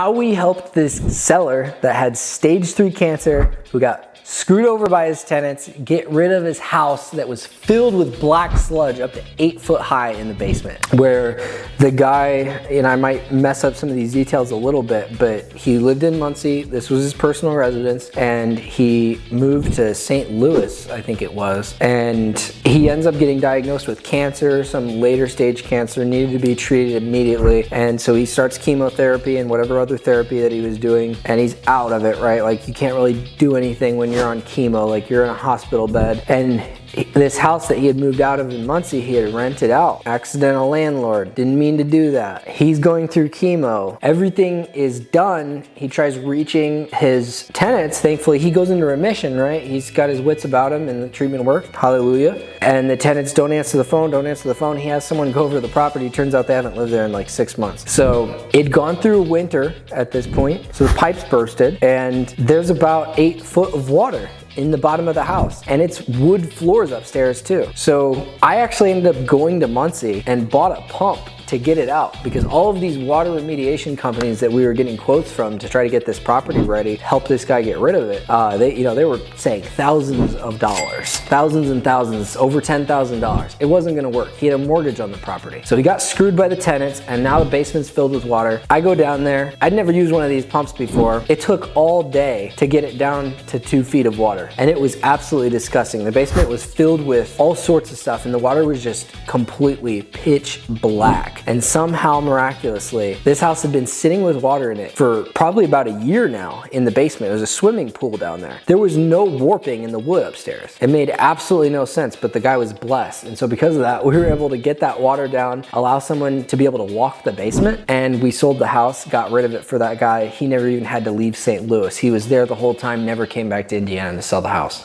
how we helped this seller that had stage 3 cancer, who got screwed over by his tenants, get rid of his house that was filled with black sludge up to 8 foot high in the basement. Where the guy, and I might mess up some of these details a little bit, but he lived in Muncie. This was his personal residence, and he moved to St. Louis, I think it was. And he ends up getting diagnosed with cancer, some later stage cancer, needed to be treated immediately. And so he starts chemotherapy and whatever other therapy that he was doing, and he's out of it, right? Like, you can't really do anything when you're on chemo, like you're in a hospital bed. And this house that he had moved out of in Muncie, he had rented out. Accidental landlord, didn't mean to do that. He's going through chemo. Everything is done. He tries reaching his tenants. Thankfully, he goes into remission, right? He's got his wits about him and the treatment worked. Hallelujah. And the tenants don't answer the phone, don't answer the phone. He has someone go over to the property. Turns out they haven't lived there in like 6 months. So it'd gone through winter at this point. So the pipes bursted and there's about 8 foot of water in the bottom of the house, and it's wood floors upstairs too. So I actually ended up going to Muncie and bought a pump to get it out, because all of these water remediation companies that we were getting quotes from to try to get this property ready, help this guy get rid of it, they were saying thousands of dollars, thousands and thousands, over $10,000. It wasn't gonna work. He had a mortgage on the property. So he got screwed by the tenants, and now the basement's filled with water. I go down there. I'd never used one of these pumps before. It took all day to get it down to 2 feet of water, and it was absolutely disgusting. The basement was filled with all sorts of stuff, and the water was just completely pitch black. And somehow, miraculously, this house had been sitting with water in it for probably about a year now in the basement. There was a swimming pool down there. There was no warping in the wood upstairs. It made absolutely no sense, but the guy was blessed. And so because of that, we were able to get that water down, allow someone to be able to walk the basement, and we sold the house, got rid of it for that guy. He never even had to leave St. Louis. He was there the whole time, never came back to Indiana to sell the house.